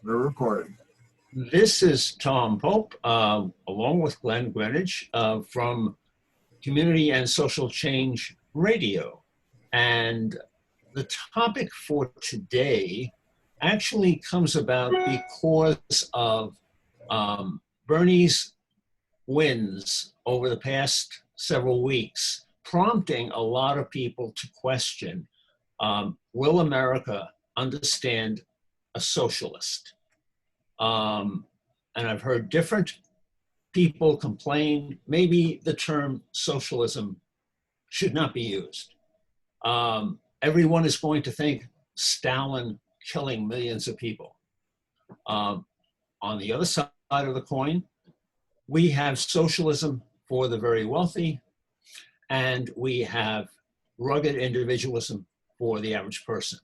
We're recording. This is Tom Pope, along with Glenn Greenwich from Community and Social Change Radio. And the topic for today actually comes about because of Bernie's wins over the past several weeks, prompting a lot of people to question, will America understand a socialist? And I've heard different people complain maybe the term socialism should not be used. Everyone is going to think Stalin killing millions of people. On the other side of the coin, we have socialism for the very wealthy, and we have rugged individualism for the average person.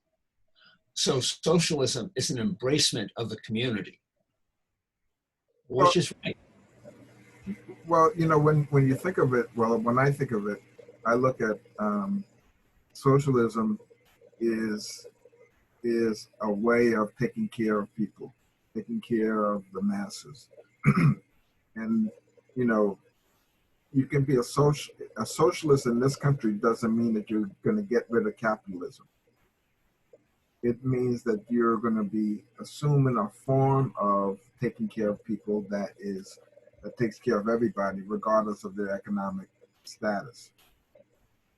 So socialism is an embracement of the community. Well, Which is right. well, when you think of it, well, when I think of it, I look at socialism is a way of taking care of people, taking care of the masses, and you can be a socialist in this country doesn't mean that you're going to get rid of capitalism. It means that you're going to be assuming a form of taking care of people that takes care of everybody, regardless of their economic status.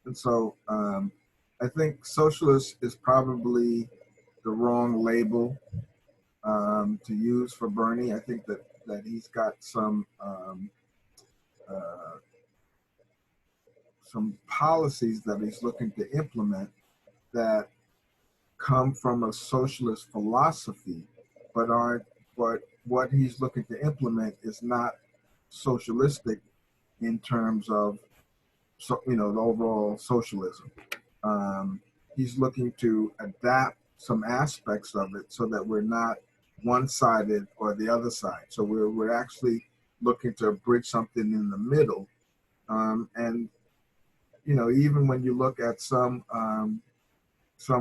And so I think socialist is probably the wrong label to use for Bernie. I think that he's got some policies that he's looking to implement that come from a socialist philosophy, but what he's looking to implement is not socialistic in terms of the overall socialism. He's looking to adapt some aspects of it so that we're not one-sided or the other side. So we're actually looking to bridge something in the middle. And even when you look at some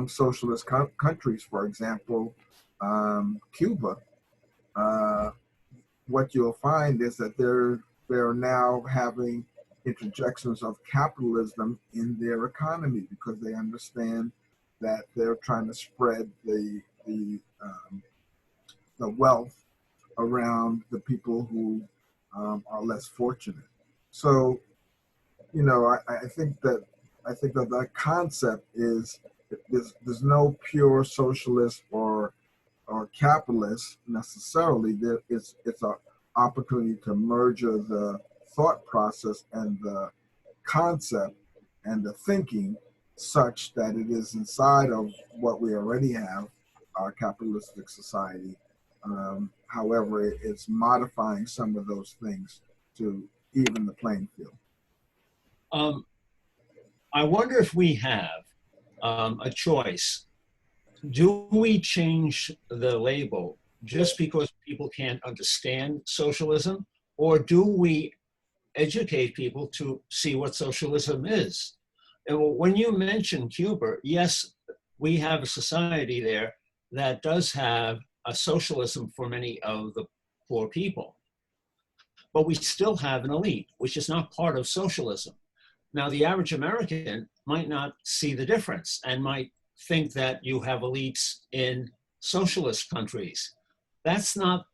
socialist countries, for example, Cuba, what you'll find is that they're now having interjections of capitalism in their economy because they understand that they're trying to spread the wealth around the people who are less fortunate. So, I think that concept is there's no pure socialist or capitalist necessarily. It's an opportunity to merge the thought process and the concept and the thinking such that it is inside of what we already have, our capitalistic society. However, it's modifying some of those things to even the playing field. I wonder if we have a choice. Do we change the label just because people can't understand socialism, or do we educate people to see what socialism is? And when you mention Cuba, yes, we have a society there that does have a socialism for many of the poor people, but we still have an elite, which is not part of socialism. Now, the average American might not see the difference and might think that you have elites in socialist countries. That's not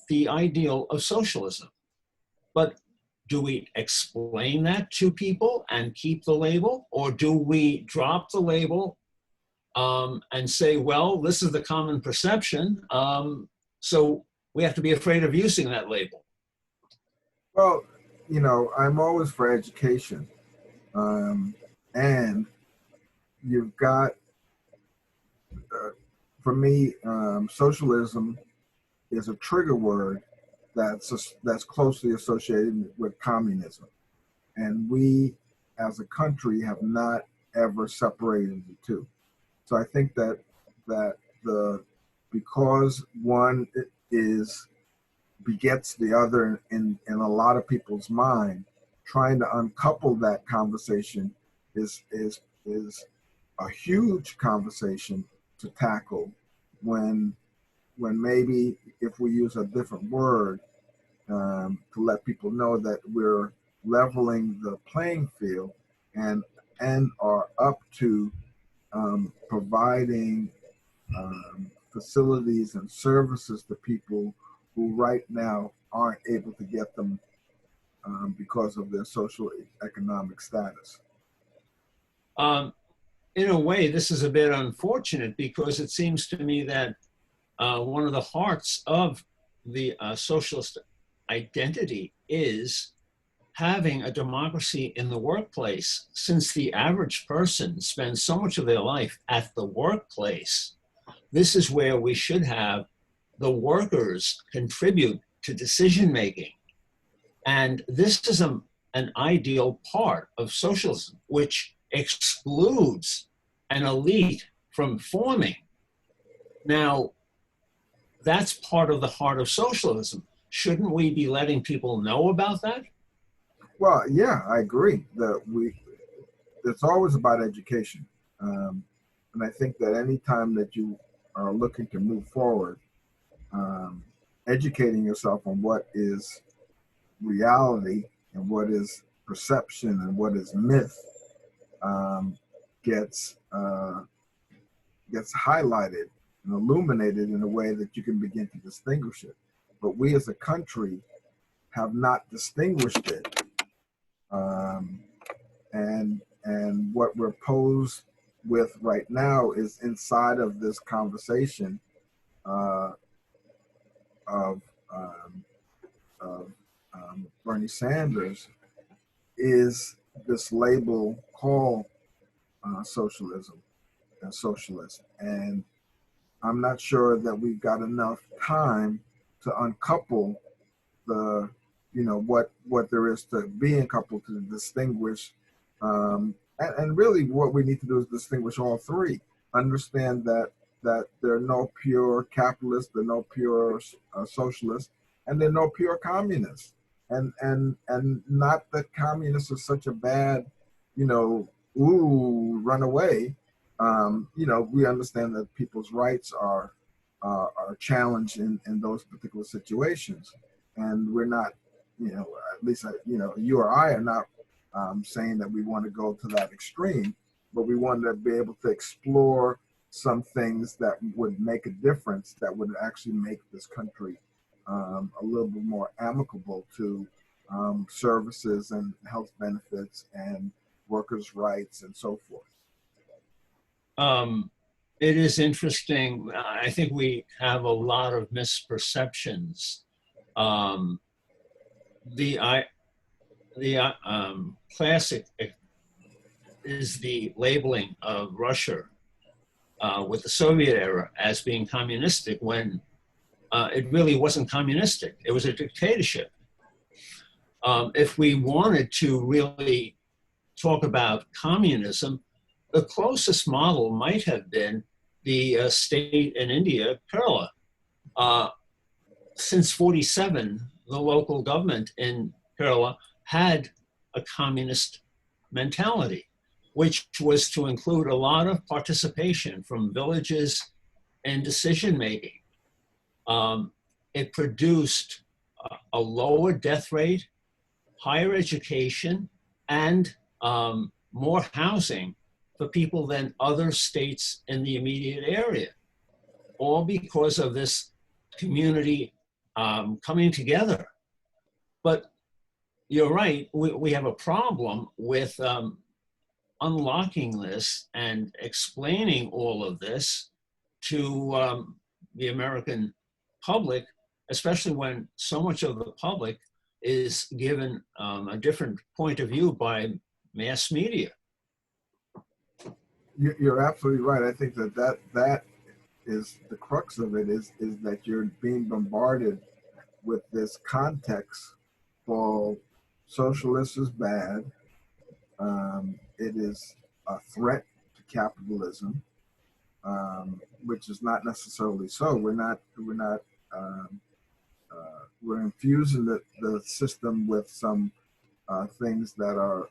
the ideal of socialism. But do we explain that to people and keep the label? Or do we drop the label and say, well, this is the common perception, so we have to be afraid of using that label? Well, I'm always for education. And you've got, for me, socialism is a trigger word that's closely associated with communism. And we, as a country, have not ever separated the two. So I think that because one begets the other in a lot of people's mind, trying to uncouple that conversation is a huge conversation to tackle when when maybe if we use a different word to let people know that we're leveling the playing field and are up to providing facilities and services to people who right now aren't able to get them because of their social economic status. Um, in a way, this is a bit unfortunate because it seems to me that one of the hearts of the socialist identity is having a democracy in the workplace. Since the average person spends so much of their life at the workplace, this is where we should have the workers contribute to decision making. And this is an ideal part of socialism, which excludes an elite from forming. Now, that's part of the heart of socialism. Shouldn't we be letting people know about that? Well, yeah, I agree that it's always about education. And I think that anytime that you are looking to move forward, um, educating yourself on what is reality and what is perception and what is myth um, gets gets highlighted and illuminated in a way that you can begin to distinguish it. But we as a country have not distinguished it, um, and what we're posed with right now is inside of this conversation uh, of, um, of Bernie Sanders is this label called socialism and socialist. And I'm not sure that we've got enough time to uncouple the, what there is to be uncoupled to distinguish. And really what we need to do is distinguish all three. Understand that there are no pure capitalists, there are no pure socialists, and there are no pure communists. And not that communists are such a bad, run away. We understand that people's rights are challenged in those particular situations, and we're not, at least you or I are not saying that we want to go to that extreme, but we want to be able to explore some things that would make a difference, that would actually make this country a little bit more amicable to services and health benefits and workers' rights and so forth. Um, it is interesting. I think we have a lot of misperceptions. Um, the classic is the labeling of Russia with the Soviet era as being communistic when it really wasn't communistic. It was a dictatorship. If we wanted to really talk about communism, the closest model might have been the state in India, Kerala. Since 47, the local government in Kerala had a communist mentality, which was to include a lot of participation from villages in decision making. It produced a lower death rate, higher education, and more housing for people than other states in the immediate area, all because of this community coming together. But you're right, we have a problem with unlocking this and explaining all of this to the American public, especially when so much of the public is given a different point of view by mass media. You're absolutely right. I think that is the crux of it, is that you're being bombarded with this context called socialist is bad. It is a threat to capitalism, which is not necessarily so. Um, we're infusing the system with some things that are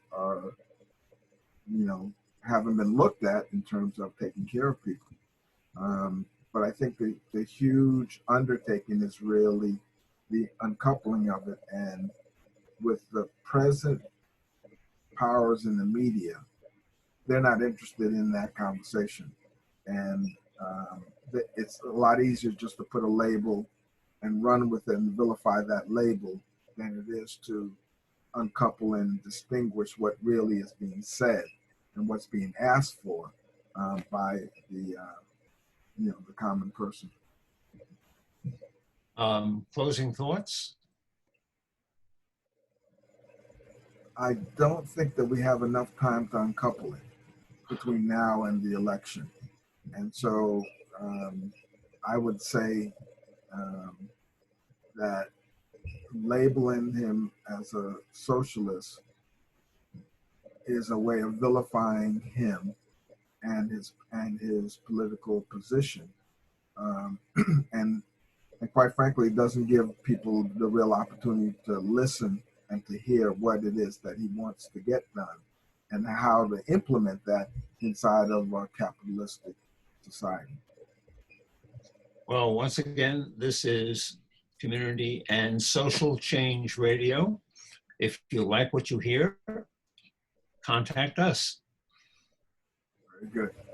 haven't been looked at in terms of taking care of people. But I think the huge undertaking is really the uncoupling of it. And with the present powers in the media, they're not interested in that conversation. And it's a lot easier just to put a label and run with it and vilify that label than it is to uncouple and distinguish what really is being said and what's being asked for by the common person. Closing thoughts? I don't think that we have enough time to uncouple it between now and the election. And so I would say that labeling him as a socialist is a way of vilifying him and his political position, and quite frankly, it doesn't give people the real opportunity to listen and to hear what it is that he wants to get done and how to implement that inside of a capitalistic society. Well, once again, this is Community and Social Change Radio. If you like what you hear, contact us. Very good.